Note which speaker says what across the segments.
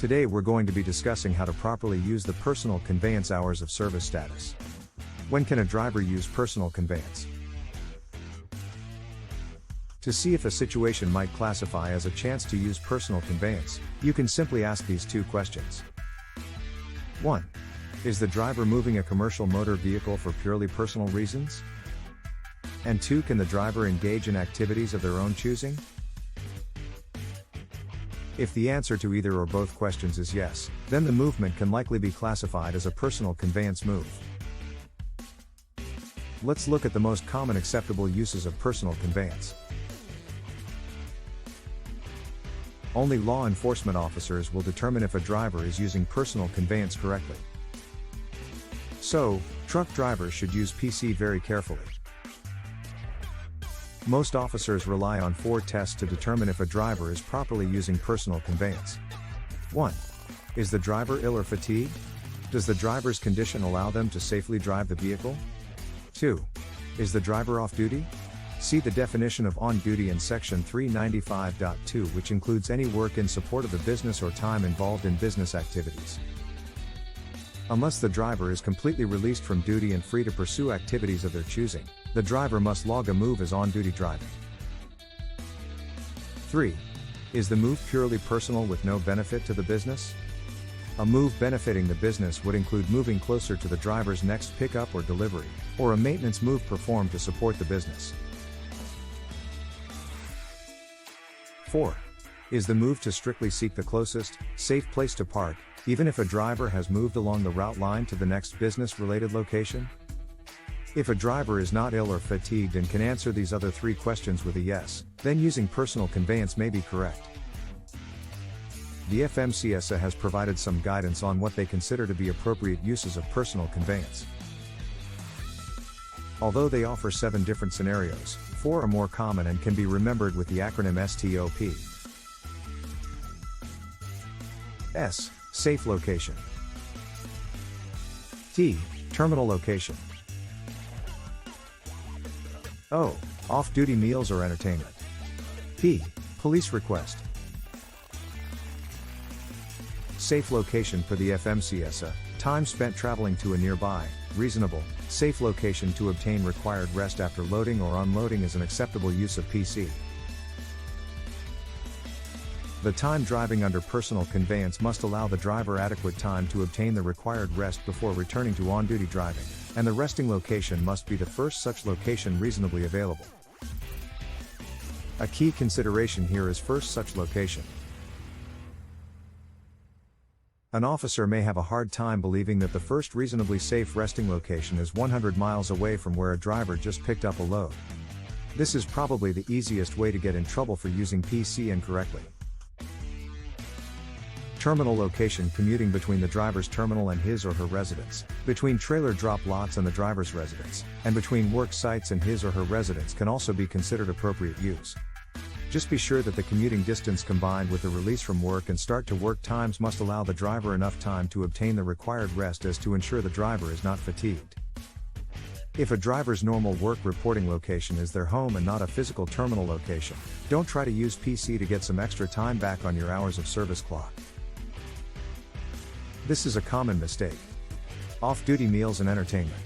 Speaker 1: Today we're going to be discussing how to properly use the personal conveyance hours of service status. When can a driver use personal conveyance? To see if a situation might classify as a chance to use personal conveyance, you can simply ask these two questions. 1. Is the driver moving a commercial motor vehicle for purely personal reasons? And 2. Can the driver engage in activities of their own choosing? If the answer to either or both questions is yes, then the movement can likely be classified as a personal conveyance move. Let's look at the most common acceptable uses of personal conveyance. Only law enforcement officers will determine if a driver is using personal conveyance correctly. So, truck drivers should use PC very carefully. Most officers rely on 4 tests to determine if a driver is properly using personal conveyance. 1. Is the driver ill or fatigued? Does the driver's condition allow them to safely drive the vehicle? 2. Is the driver off duty? See the definition of on duty in section 395.2, which includes any work in support of the business or time involved in business activities. Unless the driver is completely released from duty and free to pursue activities of their choosing, the driver must log a move as on-duty driving. 3. Is the move purely personal with no benefit to the business? A move benefiting the business would include moving closer to the driver's next pickup or delivery, or a maintenance move performed to support the business. 4. Is the move to strictly seek the closest, safe place to park, even if a driver has moved along the route line to the next business-related location? If a driver is not ill or fatigued and can answer these other 3 questions with a yes, then using personal conveyance may be correct. The FMCSA has provided some guidance on what they consider to be appropriate uses of personal conveyance. Although they offer 7 different scenarios, 4 are more common and can be remembered with the acronym STOP. S. Safe location. T. Terminal location. O. Off-duty meals or entertainment. P. Police request. Safe location for the FMCSA, time spent traveling to a nearby, reasonable, safe location to obtain required rest after loading or unloading is an acceptable use of PC. The time driving under personal conveyance must allow the driver adequate time to obtain the required rest before returning to on-duty driving, and the resting location must be the first such location reasonably available. A key consideration here is first such location. An officer may have a hard time believing that the first reasonably safe resting location is 100 miles away from where a driver just picked up a load. This is probably the easiest way to get in trouble for using PC incorrectly. Terminal location: commuting between the driver's terminal and his or her residence, between trailer drop lots and the driver's residence, and between work sites and his or her residence can also be considered appropriate use. Just be sure that the commuting distance combined with the release from work and start to work times must allow the driver enough time to obtain the required rest as to ensure the driver is not fatigued. If a driver's normal work reporting location is their home and not a physical terminal location, don't try to use PC to get some extra time back on your hours of service clock. This is a common mistake. Off-duty meals and entertainment.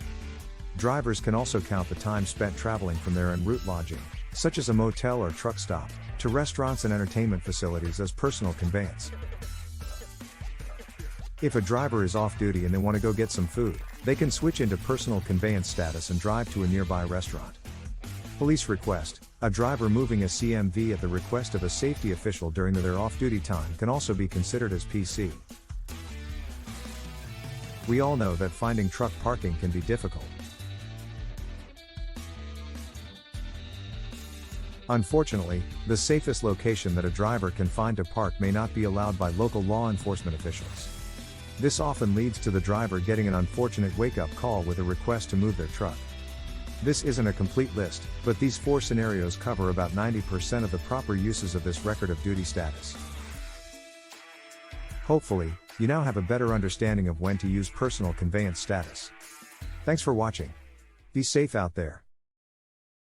Speaker 1: Drivers can also count the time spent traveling from their en route lodging, such as a motel or truck stop, to restaurants and entertainment facilities as personal conveyance. If a driver is off-duty and they want to go get some food, they can switch into personal conveyance status and drive to a nearby restaurant. Police request: a driver moving a CMV at the request of a safety official during their off-duty time can also be considered as PC. We all know that finding truck parking can be difficult. Unfortunately, the safest location that a driver can find to park may not be allowed by local law enforcement officials. This often leads to the driver getting an unfortunate wake-up call with a request to move their truck. This isn't a complete list, but these 4 scenarios cover about 90% of the proper uses of this record of duty status. Hopefully, you now have a better understanding of when to use personal conveyance status. Thanks for watching. Be safe out there.